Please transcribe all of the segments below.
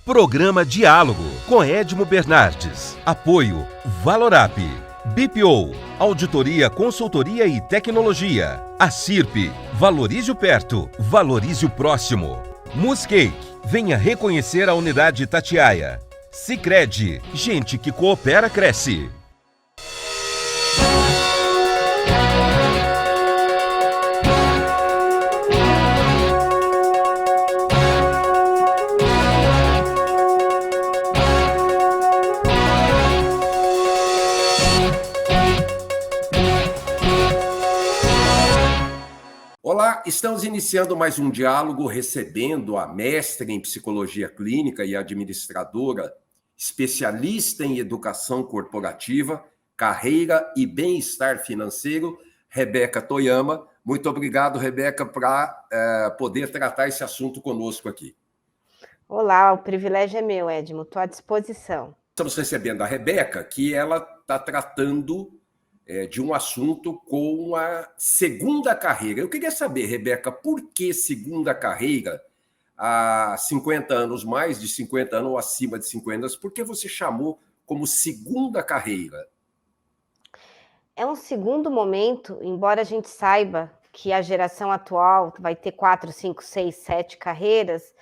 Programa Diálogo com Edmo Bernardes. Apoio Valorap, BPO, Auditoria, Consultoria e Tecnologia. A CIRP, valorize o perto, valorize o próximo. Muscake, venha reconhecer a unidade Itatiaia. Sicredi, gente que coopera cresce. Olá, estamos iniciando mais um diálogo recebendo a mestre em psicologia clínica e administradora, especialista em educação corporativa, carreira e bem-estar financeiro, Rebeca Toyama. Muito obrigado, Rebeca, para poder tratar esse assunto conosco aqui. Olá, o privilégio é meu, Edmo, estou à disposição. Estamos recebendo a Rebeca, que ela está tratando de um assunto com a segunda carreira. Eu queria saber, Rebeca, por que segunda carreira há 50 anos, mais de 50 anos ou acima de 50 anos, por que você chamou como segunda carreira? É um segundo momento, embora a gente saiba que a geração atual vai ter 4, 5, 6, 7 carreiras,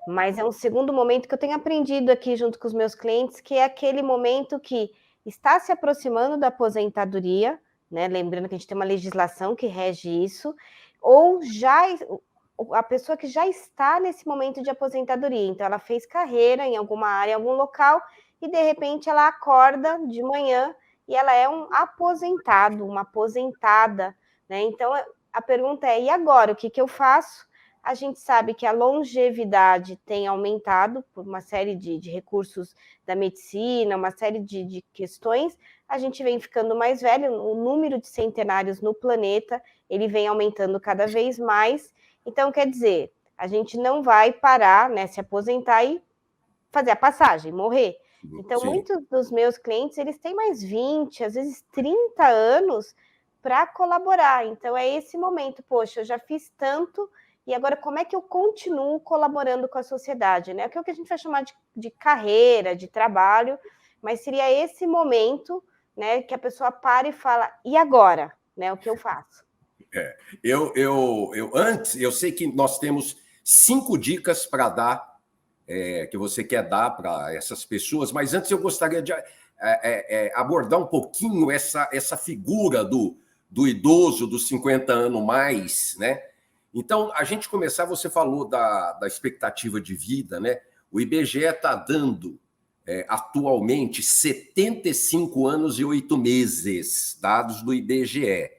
mas é um segundo momento que eu tenho aprendido aqui junto com os meus clientes, que é aquele momento que está se aproximando da aposentadoria, né? Lembrando que a gente tem uma legislação que rege isso, ou já a pessoa que já está nesse momento de aposentadoria, então ela fez carreira em alguma área, em algum local, e de repente ela acorda de manhã e ela é um aposentado, uma aposentada, né? Então a pergunta é: e agora? O que eu faço? A gente sabe que a longevidade tem aumentado por uma série de recursos da medicina, uma série de questões. A gente vem ficando mais velho, o número de centenários no planeta, ele vem aumentando cada vez mais. Então, quer dizer, a gente não vai parar, né, se aposentar e fazer a passagem, morrer. Então, Sim. Muitos dos meus clientes, eles têm mais 20, às vezes 30 anos para colaborar. Então, é esse momento, poxa, eu já fiz tanto, e agora como é que eu continuo colaborando com a sociedade, né? Que é o que a gente vai chamar de carreira, de trabalho, mas seria esse momento, né, que a pessoa para e fala: e agora? Né, o que eu faço? Antes, eu sei que nós temos 5 dicas para dar, que você quer dar para essas pessoas, mas antes eu gostaria de abordar um pouquinho essa figura do idoso dos 50 anos mais, né? Então, a gente começar, você falou da expectativa de vida, né? O IBGE está dando atualmente 75 anos e 8 meses, dados do IBGE.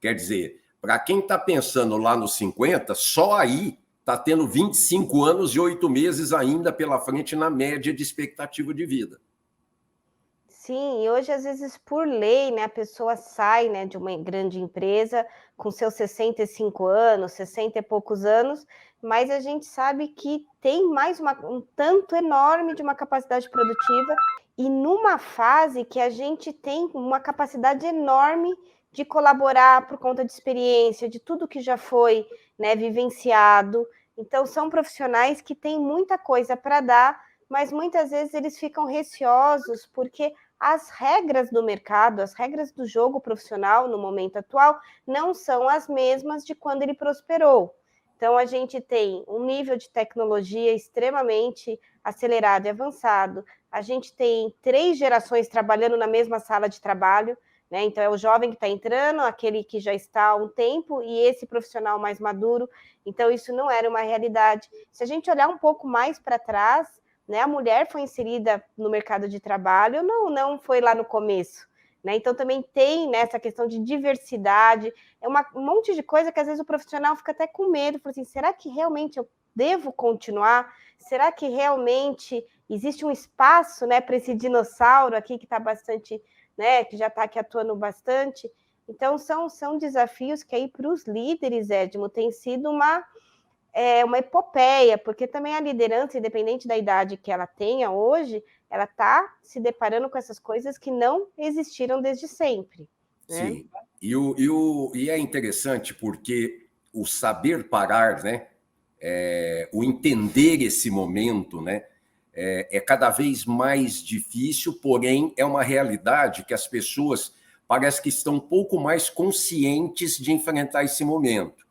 Quer dizer, para quem está pensando lá nos 50, só aí está tendo 25 anos e 8 meses ainda pela frente na média de expectativa de vida. Sim, e hoje, às vezes, por lei, né, a pessoa sai, né, de uma grande empresa com seus 65 anos, 60 e poucos anos, mas a gente sabe que tem mais um tanto enorme de uma capacidade produtiva e numa fase que a gente tem uma capacidade enorme de colaborar por conta de experiência, de tudo que já foi, né, vivenciado. Então, são profissionais que têm muita coisa para dar, mas muitas vezes eles ficam receosos porque as regras do mercado, as regras do jogo profissional no momento atual não são as mesmas de quando ele prosperou. Então, a gente tem um nível de tecnologia extremamente acelerado e avançado. A gente tem 3 gerações trabalhando na mesma sala de trabalho, né? Então, é o jovem que está entrando, aquele que já está há um tempo e esse profissional mais maduro. Então, isso não era uma realidade. Se a gente olhar um pouco mais para trás, né, a mulher foi inserida no mercado de trabalho, não foi lá no começo, né? Então também tem, né, essa questão de diversidade, um monte de coisa que às vezes o profissional fica até com medo, fala assim: será que realmente eu devo continuar? Será que realmente existe um espaço, né, para esse dinossauro aqui que está bastante, né, que já está aqui atuando bastante? Então são desafios que aí para os líderes, Edmo, tem sido uma epopeia, porque também a liderança, independente da idade que ela tenha hoje, ela está se deparando com essas coisas que não existiram desde sempre. Né? Sim, e é interessante porque o saber parar, né? O entender esse momento, né? é cada vez mais difícil, porém é uma realidade que as pessoas parece que estão um pouco mais conscientes de enfrentar esse momento.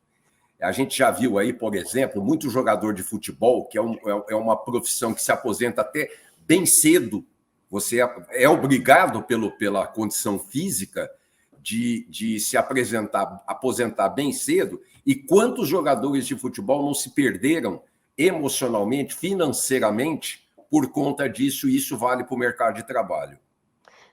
A gente já viu aí, por exemplo, muito jogador de futebol, que é uma profissão que se aposenta até bem cedo. Você é obrigado pela condição física de se aposentar bem cedo. E quantos jogadores de futebol não se perderam emocionalmente, financeiramente, por conta disso? E isso vale para o mercado de trabalho.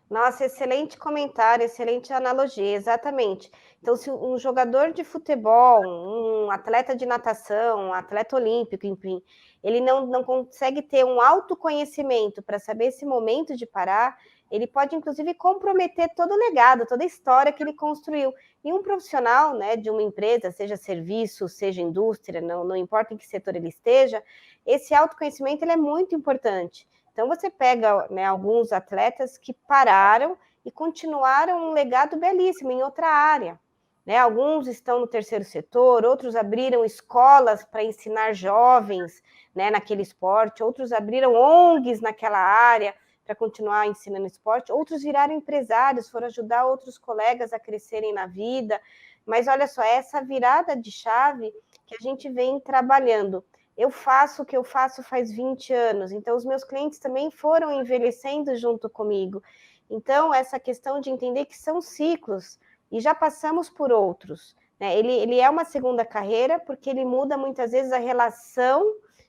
Nossa, excelente comentário, excelente analogia, exatamente. Então, se um jogador de futebol, um atleta de natação, um atleta olímpico, enfim, ele não consegue ter um autoconhecimento para saber esse momento de parar, ele pode, inclusive, comprometer todo o legado, toda a história que ele construiu. E um profissional, né, de uma empresa, seja serviço, seja indústria, não importa em que setor ele esteja, esse autoconhecimento ele é muito importante. Então, você pega, né, alguns atletas que pararam e continuaram um legado belíssimo em outra área. Né? Alguns estão no terceiro setor, outros abriram escolas para ensinar jovens, né, naquele esporte, outros abriram ONGs naquela área para continuar ensinando esporte, outros viraram empresários, foram ajudar outros colegas a crescerem na vida. Mas olha só, essa virada de chave que a gente vem trabalhando. Eu faço o que eu faço faz 20 anos, então os meus clientes também foram envelhecendo junto comigo. Então, essa questão de entender que são ciclos, e já passamos por outros. Né? Ele é uma segunda carreira, porque ele muda muitas vezes a relação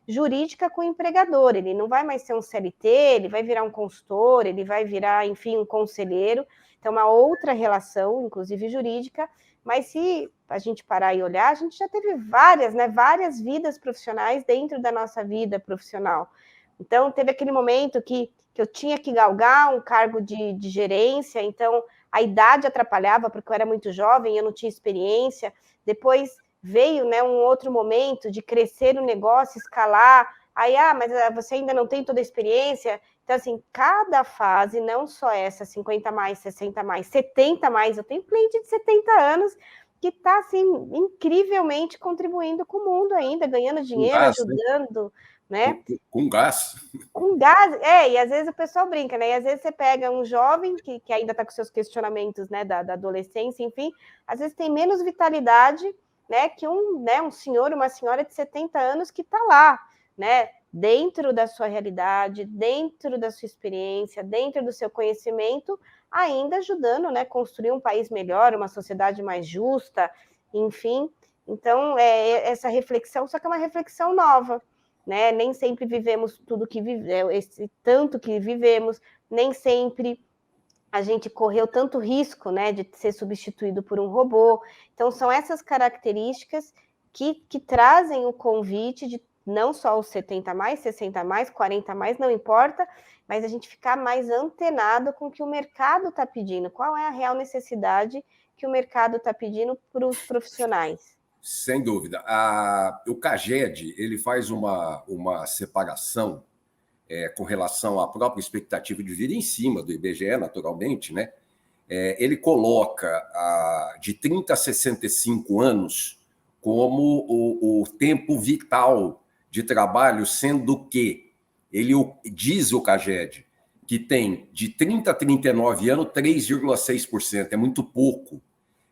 jurídica com o empregador. Ele não vai mais ser um CLT, ele vai virar um consultor, ele vai virar, enfim, um conselheiro. Então, uma outra relação, inclusive jurídica. Mas se a gente parar e olhar, a gente já teve várias vidas profissionais dentro da nossa vida profissional. Então, teve aquele momento que eu tinha que galgar um cargo de gerência, então a idade atrapalhava, porque eu era muito jovem, eu não tinha experiência. Depois veio, né, um outro momento de crescer o negócio, escalar. Aí, mas você ainda não tem toda a experiência. Então, assim, cada fase, não só essa, 50 mais, 60 mais, 70 mais, eu tenho cliente de 70 anos que está, assim, incrivelmente contribuindo com o mundo ainda, ganhando dinheiro, gás, ajudando, né? Com gás. Com gás, e às vezes o pessoal brinca, né? E às vezes você pega um jovem que ainda está com seus questionamentos, né, da adolescência, enfim, às vezes tem menos vitalidade, né, que um senhor, uma senhora de 70 anos que está lá, né? Dentro da sua realidade, dentro da sua experiência, dentro do seu conhecimento, ainda ajudando, né, construir um país melhor, uma sociedade mais justa, enfim. Então, essa reflexão, só que é uma reflexão nova, né? Nem sempre vivemos tudo que vivemos, esse tanto que vivemos, nem sempre a gente correu tanto risco, né, de ser substituído por um robô. Então, são essas características que trazem o convite de não só os 70 mais, 60 mais, 40 mais, não importa, mas a gente ficar mais antenado com o que o mercado está pedindo, qual é a real necessidade que o mercado está pedindo para os profissionais. Sem dúvida. O CAGED ele faz uma separação com relação à própria expectativa de vida em cima do IBGE, naturalmente, né? Ele coloca de 30 a 65 anos como o tempo vital de trabalho, sendo que ele diz o CAGED que tem de 30 a 39 anos 3,6%, é muito pouco.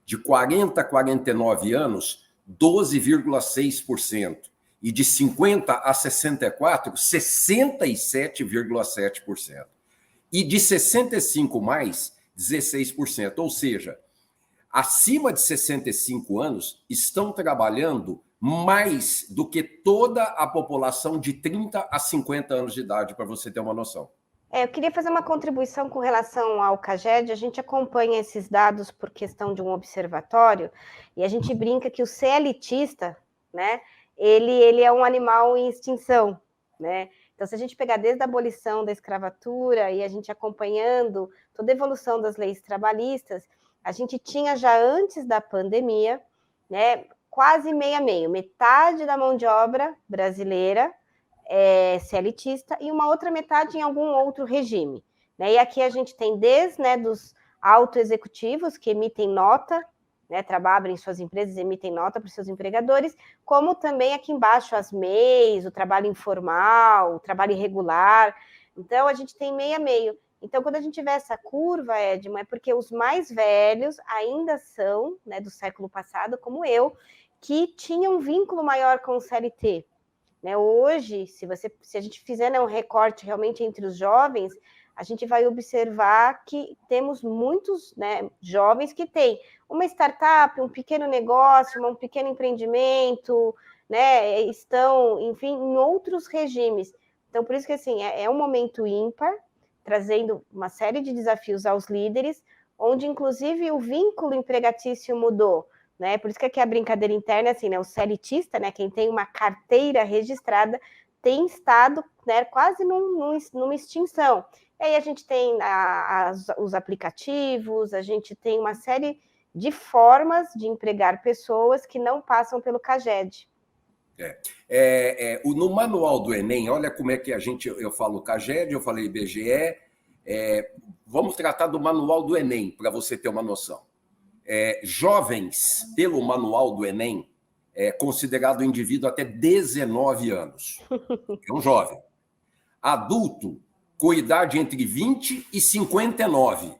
De 40 a 49 anos, 12,6%. E de 50 a 64, 67,7%. E de 65 mais, 16%. Ou seja, acima de 65 anos estão trabalhando mais do que toda a população de 30 a 50 anos de idade, para você ter uma noção. Eu queria fazer uma contribuição com relação ao CAGED. A gente acompanha esses dados por questão de um observatório e a gente brinca que o CLTista, né, ele é um animal em extinção, né? Então, se a gente pegar desde a abolição da escravatura e a gente acompanhando toda a evolução das leis trabalhistas, a gente tinha já antes da pandemia, né, quase meio, metade da mão de obra brasileira CLTista e uma outra metade em algum outro regime. Né? E aqui a gente tem desde, né, dos autoexecutivos que emitem nota, né, abrem suas empresas, emitem nota para os seus empregadores, como também aqui embaixo as MEIs, o trabalho informal, o trabalho irregular. Então, a gente tem meio a meio. Então, quando a gente vê essa curva, Edmo, é porque os mais velhos ainda são, né, do século passado, como eu, que tinham um vínculo maior com o CLT. Né? Hoje, se a gente fizer, né, um recorte realmente entre os jovens, a gente vai observar que temos muitos, né, jovens que têm uma startup, um pequeno negócio, um pequeno empreendimento, né, estão, enfim, em outros regimes. Então, por isso que assim, é um momento ímpar, trazendo uma série de desafios aos líderes, onde inclusive o vínculo empregatício mudou. Né? Por isso que aqui a brincadeira interna é assim, né? O CLTista, né? Quem tem uma carteira registrada, tem estado, né, quase numa extinção. E aí a gente tem os aplicativos, a gente tem uma série de formas de empregar pessoas que não passam pelo CAGED. No manual do Enem, olha como é que eu falo CAGED, eu falei IBGE, vamos tratar do manual do Enem, para você ter uma noção. Jovens, pelo manual do Enem, é considerado indivíduo até 19 anos. É um jovem. Adulto, com idade entre 20 e 59.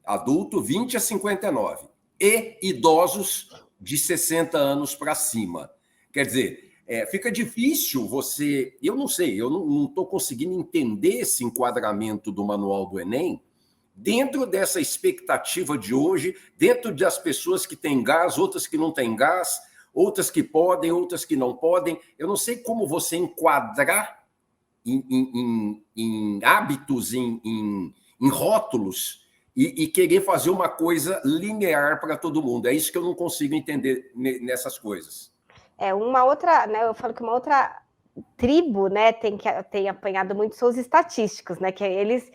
Adulto, 20 a 59. E idosos de 60 anos para cima. Quer dizer, fica difícil você... Eu não sei, eu não estou conseguindo entender esse enquadramento do manual do Enem, dentro dessa expectativa de hoje, dentro das pessoas que têm gás, outras que não têm gás, outras que podem, outras que não podem. Eu não sei como você enquadrar em hábitos, em rótulos, e querer fazer uma coisa linear para todo mundo. É isso que eu não consigo entender nessas coisas. Uma outra, né? Eu falo que uma outra tribo, né, tem apanhado muito são os estatísticos, né, que eles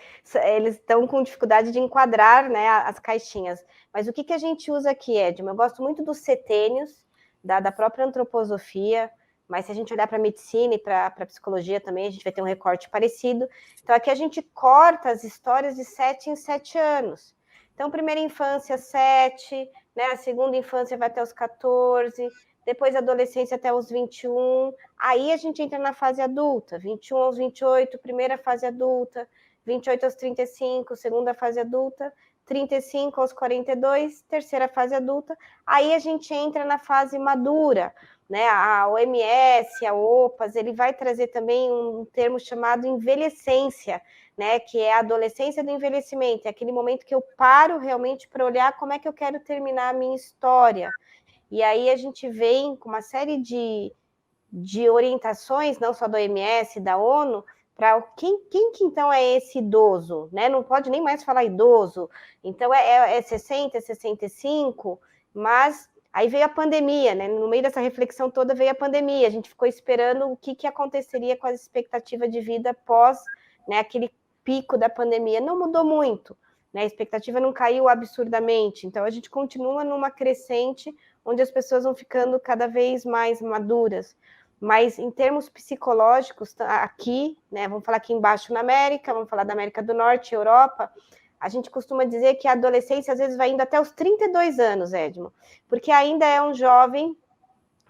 estão com dificuldade de enquadrar, né, as caixinhas. Mas o que a gente usa aqui, Edmo? Eu gosto muito dos setênios, da própria antroposofia, mas se a gente olhar para a medicina e para a psicologia também, a gente vai ter um recorte parecido. Então, aqui a gente corta as histórias de 7 em 7 anos. Então, primeira infância, 7, né, a segunda infância vai até os 14, depois adolescência até os 21, aí a gente entra na fase adulta, 21 aos 28, primeira fase adulta, 28 aos 35, segunda fase adulta, 35 aos 42, terceira fase adulta, aí a gente entra na fase madura, né? A OMS, a OPAS, ele vai trazer também um termo chamado envelhecência, né? Que é a adolescência do envelhecimento, é aquele momento que eu paro realmente para olhar como é que eu quero terminar a minha história. E aí a gente vem com uma série de orientações, não só da OMS, da ONU, para quem que então é esse idoso, né? Não pode nem mais falar idoso. Então é 60, é 65, mas aí veio a pandemia, né? No meio dessa reflexão toda veio a pandemia. A gente ficou esperando o que aconteceria com a expectativa de vida após, né, aquele pico da pandemia. Não mudou muito, né? A expectativa não caiu absurdamente. Então a gente continua numa crescente onde as pessoas vão ficando cada vez mais maduras. Mas em termos psicológicos, aqui, né, vamos falar aqui embaixo na América, vamos falar da América do Norte, Europa, a gente costuma dizer que a adolescência às vezes vai indo até os 32 anos, Edmo, porque ainda é um jovem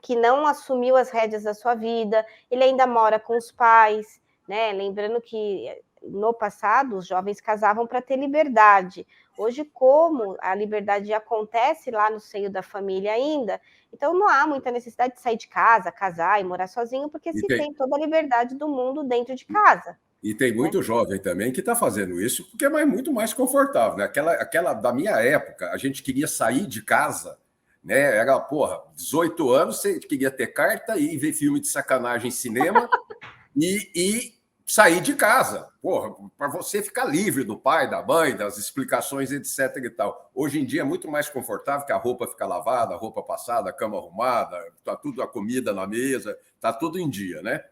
que não assumiu as rédeas da sua vida, ele ainda mora com os pais, né? Lembrando que no passado os jovens casavam para ter liberdade. Hoje, como a liberdade acontece lá no seio da família ainda, então não há muita necessidade de sair de casa, casar e morar sozinho, porque se tem toda a liberdade do mundo dentro de casa. E tem muito jovem também que está fazendo isso porque é muito mais confortável. Né? Aquela da minha época, a gente queria sair de casa, né? Era, 18 anos, você queria ter carta e ver filme de sacanagem em cinema e sair de casa, para você ficar livre do pai, da mãe, das explicações, etc. e tal. Hoje em dia é muito mais confortável, que a roupa fica lavada, a roupa passada, a cama arrumada, tá tudo, a comida na mesa, tá tudo em dia, né?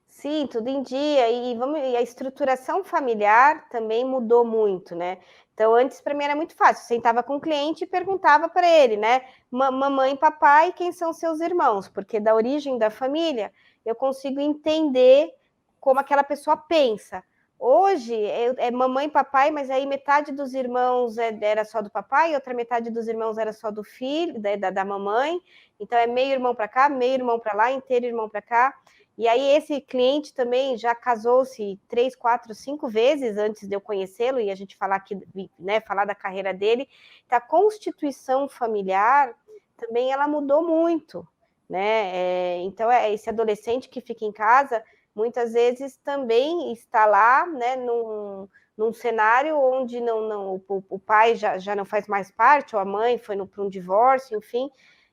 Sim, tudo em dia. E a estruturação familiar também mudou muito, né? Então, antes, para mim, era muito fácil. Eu sentava com o cliente e perguntava para ele, né? Mamãe, papai, quem são seus irmãos? Porque da origem da família, eu consigo entender como aquela pessoa pensa. Hoje é mamãe e papai, mas aí metade dos irmãos era só do papai, outra metade dos irmãos era só do filho, da mamãe. Então é meio irmão para cá, meio irmão para lá, inteiro irmão para cá. E aí esse cliente também já casou-se 3, 4, 5 vezes antes de eu conhecê-lo e a gente falar aqui, né, falar da carreira dele. Então, a constituição familiar também ela mudou muito, né? Então esse adolescente que fica em casa muitas vezes também está lá, né, num cenário onde o pai já não faz mais parte, ou a mãe foi para um divórcio, enfim.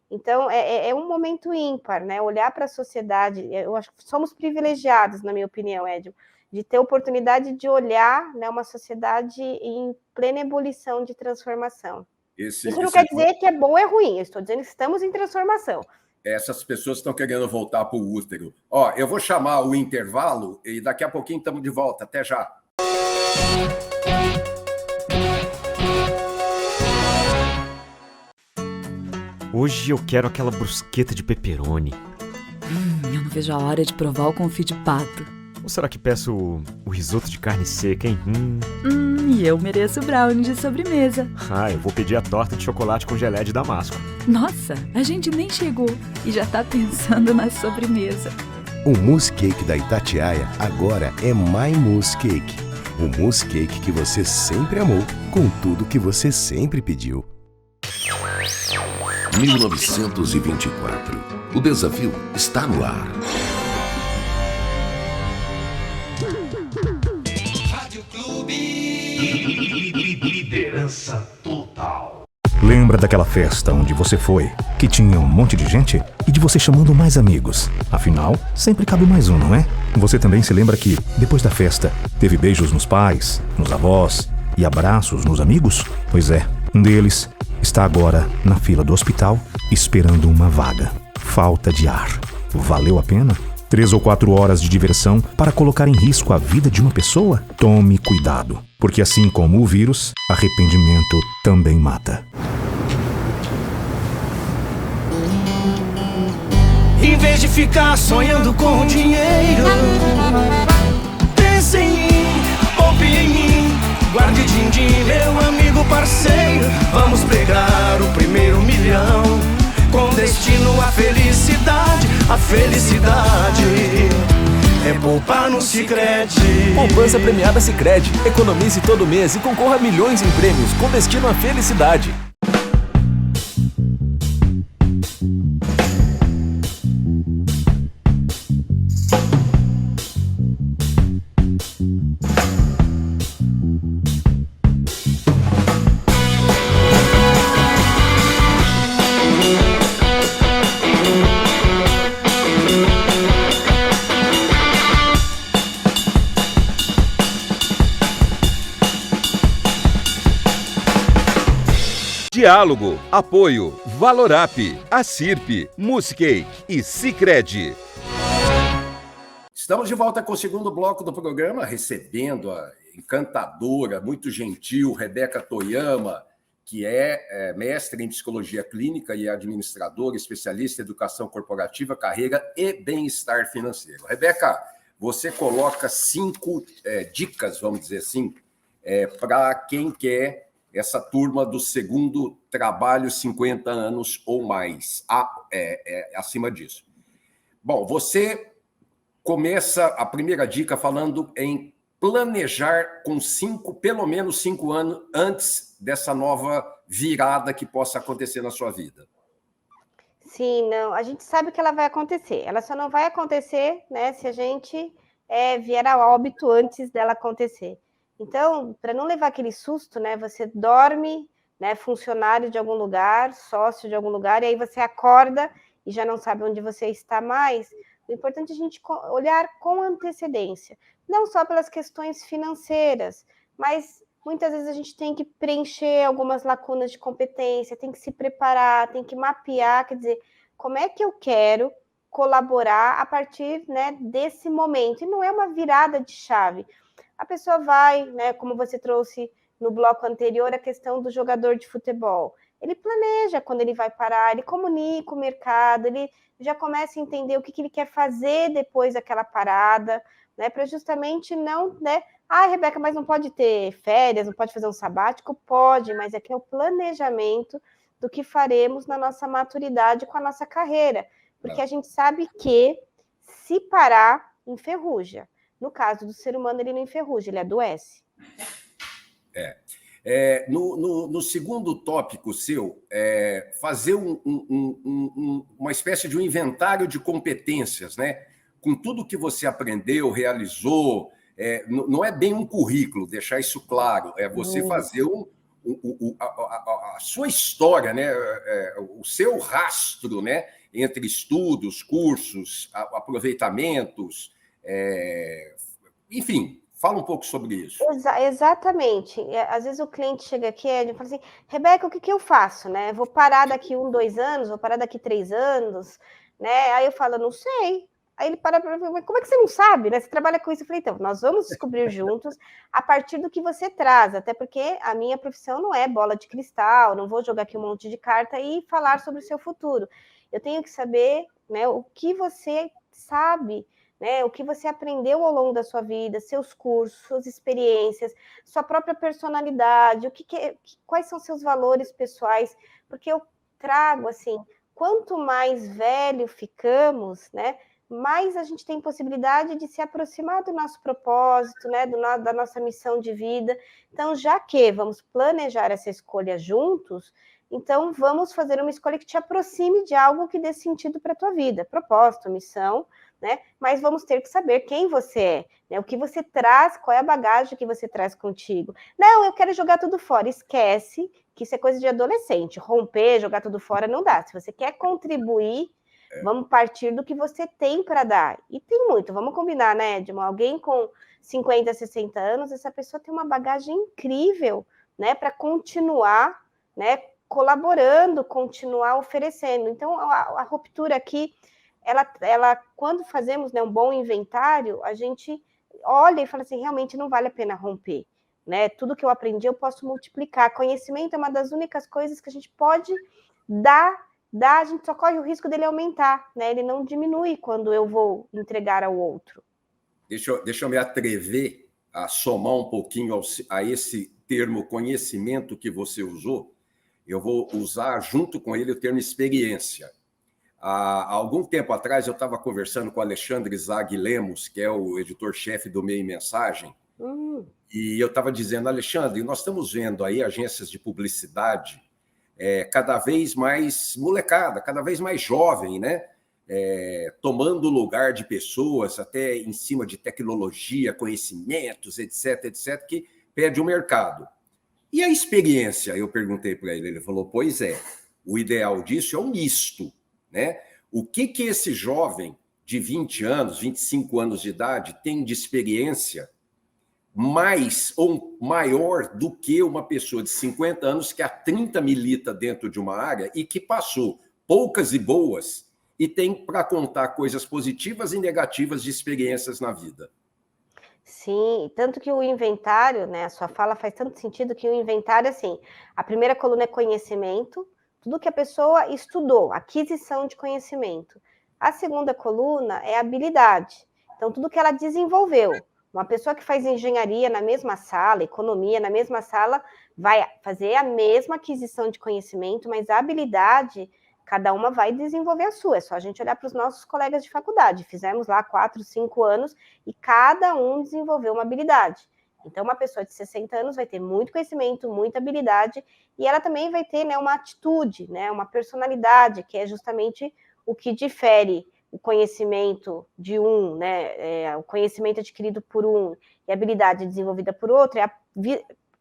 Então, é um momento ímpar, né? Olhar para a sociedade, eu acho que somos privilegiados, na minha opinião, Edil, de ter oportunidade de olhar, né, uma sociedade em plena ebulição de transformação. Isso não quer dizer que é bom ou é ruim, eu estou dizendo que estamos em transformação. Essas pessoas estão querendo voltar para o útero. Ó, eu vou chamar o intervalo e daqui a pouquinho estamos de volta. Até já. Hoje eu quero aquela brusqueta de pepperoni. Eu não vejo a hora de provar o confit de pato. Ou será que peço o risoto de carne seca, hein? E eu mereço o brownie de sobremesa. Eu vou pedir a torta de chocolate com gelé de damasco. Nossa, a gente nem chegou e já tá pensando na sobremesa. O mousse cake da Itatiaia agora é My Mousse Cake. O mousse cake que você sempre amou, com tudo que você sempre pediu. 1924. O desafio está no ar. Rádio Clube. Liderança total. Lembra daquela festa onde você foi, que tinha um monte de gente e de você chamando mais amigos? Afinal, sempre cabe mais um, não é? Você também se lembra que, depois da festa, teve beijos nos pais, nos avós e abraços nos amigos? Pois é, um deles está agora na fila do hospital esperando uma vaga. Falta de ar. Valeu a pena? 3 ou 4 horas de diversão para colocar em risco a vida de uma pessoa? Tome cuidado, porque assim como o vírus, arrependimento também mata. Em vez de ficar sonhando com dinheiro, pense em mim, poupe em mim, guarde din-din, meu amigo parceiro. Vamos pegar o primeiro milhão, com destino à felicidade. A felicidade é poupar no Sicredi. Poupança premiada Sicredi. Economize todo mês e concorra a milhões em prêmios com destino à felicidade. Diálogo, apoio, Valorap, Acirp, Mousse Cake e Sicredi. Estamos de volta com o segundo bloco do programa, recebendo a encantadora, muito gentil, Rebeca Toyama, que é mestre em psicologia clínica e administradora, especialista em educação corporativa, carreira e bem-estar financeiro. Rebeca, você coloca 5 dicas, vamos dizer assim, para quem quer essa turma do segundo trabalho, 50 anos ou mais, acima disso. Bom, você começa a primeira dica falando em planejar com pelo menos 5 anos antes dessa nova virada que possa acontecer na sua vida. Sim, não, a gente sabe que ela vai acontecer. Ela só não vai acontecer, né, se a gente vier a óbito antes dela acontecer. Então, para não levar aquele susto, né, você dorme, né, funcionário de algum lugar, sócio de algum lugar, e aí você acorda e já não sabe onde você está mais. O importante é a gente olhar com antecedência, não só pelas questões financeiras, mas muitas vezes a gente tem que preencher algumas lacunas de competência, tem que se preparar, tem que mapear, quer dizer, como é que eu quero colaborar a partir, né, desse momento. E não é uma virada de chave. A pessoa vai, né, como você trouxe no bloco anterior, a questão do jogador de futebol. Ele planeja quando ele vai parar, ele comunica o mercado, ele já começa a entender o que ele quer fazer depois daquela parada, né, para justamente não, né, Ah, Rebeca, mas não pode ter férias, não pode fazer um sabático? Pode, mas é que é o planejamento do que faremos na nossa maturidade com a nossa carreira. Porque a gente sabe que se parar, enferruja. No caso do ser humano, ele não enferruja, ele adoece. No segundo tópico seu, fazer uma espécie de um inventário de competências, né? Com tudo que você aprendeu, realizou, não é bem um currículo, deixar isso claro, é você fazer a sua história, né? O seu rastro, né? Entre estudos, cursos, aproveitamentos, enfim. Fala um pouco sobre isso. Exatamente. Às vezes o cliente chega aqui e fala assim, Rebeca, o que eu faço? Né? Vou parar daqui 1, 2 anos, vou parar daqui 3 anos, né? Aí eu falo, não sei. Aí ele para mim, mas como é que você não sabe? Né? Você trabalha com isso? Eu falei, então, nós vamos descobrir juntos a partir do que você traz, até porque a minha profissão não é bola de cristal, não vou jogar aqui um monte de carta e falar sobre o seu futuro. Eu tenho que saber, né, o que você sabe, né, o que você aprendeu ao longo da sua vida, seus cursos, suas experiências, sua própria personalidade, quais são seus valores pessoais, porque eu trago assim, quanto mais velho ficamos, né, mais a gente tem possibilidade de se aproximar do nosso propósito, né, da nossa missão de vida. Então, já que vamos planejar essa escolha juntos, então vamos fazer uma escolha que te aproxime de algo que dê sentido para a tua vida, propósito, missão, né? Mas vamos ter que saber quem você é, né? O que você traz, qual é a bagagem que você traz contigo. Não, eu quero jogar tudo fora. Esquece que isso é coisa de adolescente. Romper, jogar tudo fora não dá. Se você quer contribuir, vamos partir do que você tem para dar. E tem muito, vamos combinar, né, Edmo? Alguém com 50, 60 anos, essa pessoa tem uma bagagem incrível, né, para continuar, né, colaborando, continuar oferecendo. Então, a ruptura aqui, ela quando fazemos, né, um bom inventário, a gente olha e fala assim, realmente não vale a pena romper, né? Tudo que eu aprendi eu posso multiplicar. Conhecimento é uma das únicas coisas que a gente pode dar, a gente só corre o risco dele aumentar, né? Ele não diminui quando eu vou entregar ao outro. Deixa eu me atrever a somar um pouquinho a esse termo conhecimento que você usou. Eu vou usar junto com ele o termo experiência. Há algum tempo atrás, eu estava conversando com o Alexandre Zag Lemos, que é o editor-chefe do Meio Mensagem, e eu estava dizendo, Alexandre, nós estamos vendo aí agências de publicidade cada vez mais molecada, cada vez mais jovem, né? Tomando lugar de pessoas até em cima de tecnologia, conhecimentos, etc., que pede o mercado. E a experiência? Eu perguntei para ele falou, pois o ideal disso é um misto, né? O que esse jovem de 20 anos, 25 anos de idade tem de experiência mais ou maior do que uma pessoa de 50 anos que há 30 milita dentro de uma área e que passou poucas e boas e tem para contar coisas positivas e negativas de experiências na vida. Sim, tanto que o inventário, né, a sua fala faz tanto sentido que o inventário, assim, a primeira coluna é conhecimento, tudo que a pessoa estudou, aquisição de conhecimento. A segunda coluna é habilidade, então tudo que ela desenvolveu. Uma pessoa que faz engenharia na mesma sala, economia na mesma sala, vai fazer a mesma aquisição de conhecimento, mas a habilidade, cada uma vai desenvolver a sua. É só a gente olhar para os nossos colegas de faculdade. Fizemos lá 4, 5 anos e cada um desenvolveu uma habilidade. Então, uma pessoa de 60 anos vai ter muito conhecimento, muita habilidade, e ela também vai ter, né, uma atitude, né, uma personalidade, que é justamente o que difere o conhecimento de um, né, o conhecimento adquirido por um e a habilidade desenvolvida por outro, é a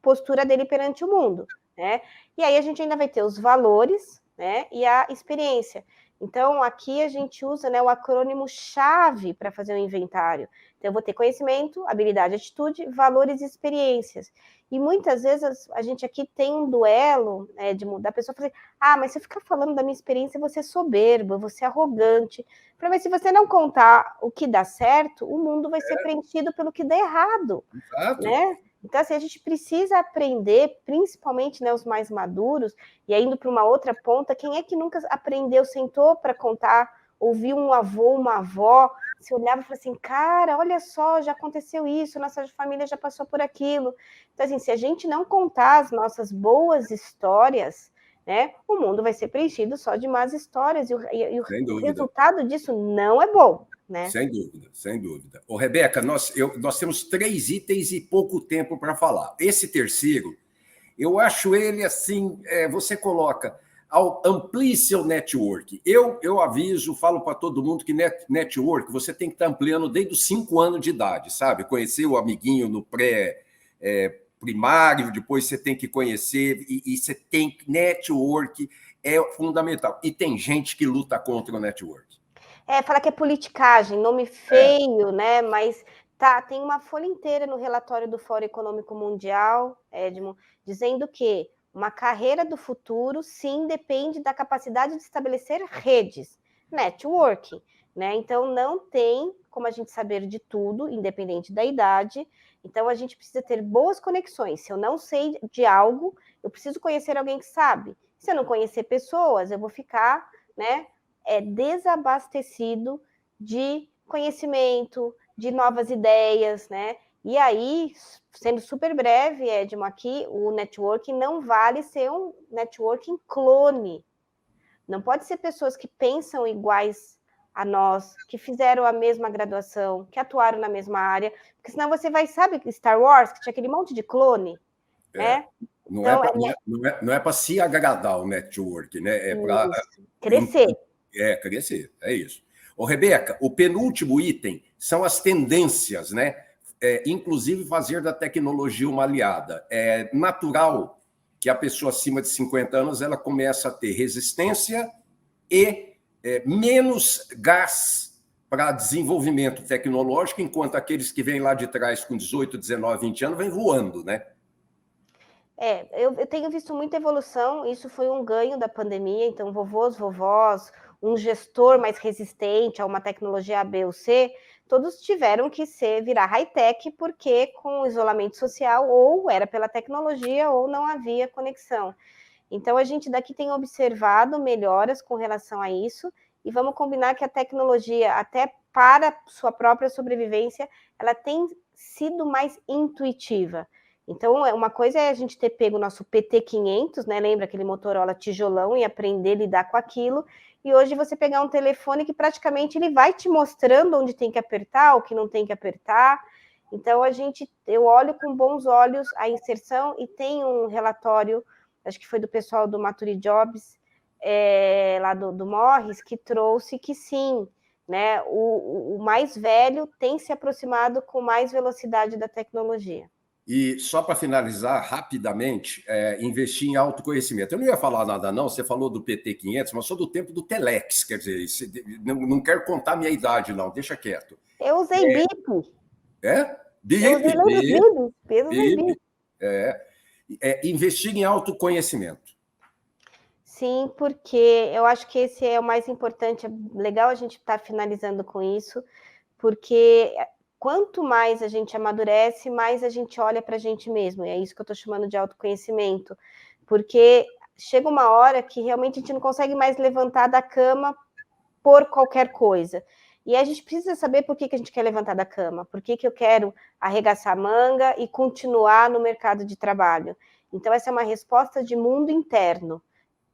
postura dele perante o mundo, né? E aí a gente ainda vai ter os valores, né, e a experiência. Então, aqui a gente usa, né, o acrônimo CHAVE para fazer o inventário. Então, eu vou ter conhecimento, habilidade, atitude, valores e experiências. E muitas vezes a gente aqui tem um duelo, né, da pessoa falar, mas se eu ficar falando da minha experiência, eu vou ser soberbo, eu vou ser arrogante. Mas se você não contar o que dá certo, o mundo vai ser preenchido pelo que dá errado. Exato. Né? Então, assim, a gente precisa aprender, principalmente, né, os mais maduros, e aí indo para uma outra ponta, quem é que nunca aprendeu, sentou para contar, ouviu um avô, uma avó, você olhava e falava assim, cara, olha só, já aconteceu isso, nossa família já passou por aquilo. Então, assim, se a gente não contar as nossas boas histórias, né, o mundo vai ser preenchido só de más histórias, e o resultado disso não é bom, né? Sem dúvida, sem dúvida. Ô, Rebeca, nós temos 3 itens e pouco tempo para falar. Esse terceiro, eu acho ele assim, você coloca, amplie seu network. Eu aviso, falo para todo mundo que network você tem que estar ampliando desde os 5 anos de idade, sabe? Conhecer o amiguinho no primário, depois você tem que conhecer, e você tem network, é fundamental. E tem gente que luta contra o network. Fala que é politicagem, nome feio, né? Mas tem uma folha inteira no relatório do Fórum Econômico Mundial, Edmo, dizendo que uma carreira do futuro, sim, depende da capacidade de estabelecer redes, networking, né? Então, não tem como a gente saber de tudo, independente da idade. Então, a gente precisa ter boas conexões. Se eu não sei de algo, eu preciso conhecer alguém que sabe. Se eu não conhecer pessoas, eu vou ficar, né, desabastecido de conhecimento, de novas ideias, né? E aí, sendo super breve, Edmo, aqui, o networking não vale ser um networking clone. Não pode ser pessoas que pensam iguais a nós, que fizeram a mesma graduação, que atuaram na mesma área, porque senão você vai, sabe, Star Wars, que tinha aquele monte de clone, né? Não é para se agradar o network, né? É para crescer. Crescer, é isso. Ô, Rebeca, o penúltimo item são as tendências, né? Inclusive fazer da tecnologia uma aliada. É natural que a pessoa acima de 50 anos ela começa a ter resistência e menos gás para desenvolvimento tecnológico, enquanto aqueles que vêm lá de trás com 18, 19, 20 anos vêm voando, né? Eu tenho visto muita evolução, isso foi um ganho da pandemia, então vovôs, vovós, um gestor mais resistente a uma tecnologia A, B ou C, todos tiveram que virar high-tech, porque com o isolamento social, ou era pela tecnologia, ou não havia conexão. Então, a gente daqui tem observado melhoras com relação a isso, e vamos combinar que a tecnologia, até para sua própria sobrevivência, ela tem sido mais intuitiva. Então, uma coisa é a gente ter pego o nosso PT500, né? Lembra aquele Motorola tijolão, e aprender a lidar com aquilo, e hoje você pegar um telefone que praticamente ele vai te mostrando onde tem que apertar, o que não tem que apertar. Então, eu olho com bons olhos a inserção, e tem um relatório, acho que foi do pessoal do Maturi Jobs, lá do Morris, que trouxe que sim, né, o mais velho tem se aproximado com mais velocidade da tecnologia. E só para finalizar rapidamente, investir em autoconhecimento. Eu não ia falar nada, não. Você falou do PT500, mas sou do tempo do Telex. Quer dizer, não quero contar minha idade, não. Deixa quieto. Eu usei BIP. BIP. Investir em autoconhecimento. Sim, porque eu acho que esse é o mais importante. É legal a gente estar finalizando com isso, porque quanto mais a gente amadurece, mais a gente olha para a gente mesmo. E é isso que eu estou chamando de autoconhecimento. Porque chega uma hora que realmente a gente não consegue mais levantar da cama por qualquer coisa. E a gente precisa saber por que a gente quer levantar da cama. Por que eu quero arregaçar a manga e continuar no mercado de trabalho. Então, essa é uma resposta de mundo interno.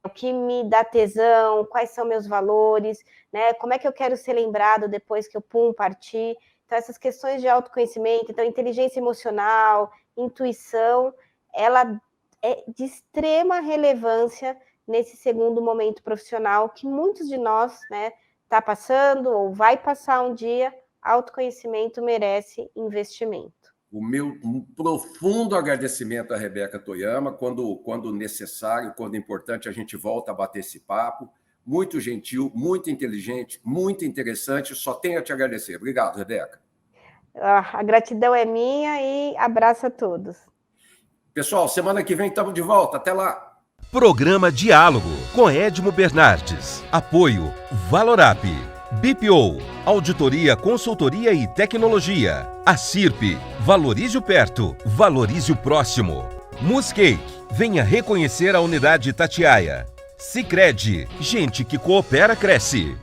O que me dá tesão, quais são meus valores, né? Como é que eu quero ser lembrado depois que eu partir. Então, essas questões de autoconhecimento, então, inteligência emocional, intuição, ela é de extrema relevância nesse segundo momento profissional que muitos de nós, né, está passando ou vai passar um dia. Autoconhecimento merece investimento. Um profundo agradecimento à Rebeca Toyama. Quando necessário, quando importante, a gente volta a bater esse papo. Muito gentil, muito inteligente, muito interessante. Só tenho a te agradecer. Obrigado, Rebeca. A gratidão é minha e abraço a todos. Pessoal, semana que vem estamos de volta. Até lá. Programa Diálogo com Edmo Bernardes. Apoio Valorap, BPO, Auditoria, Consultoria e Tecnologia. A CIRP, valorize o perto, valorize o próximo. Muscake, venha reconhecer a unidade Itatiaia. Sicredi, gente que coopera cresce.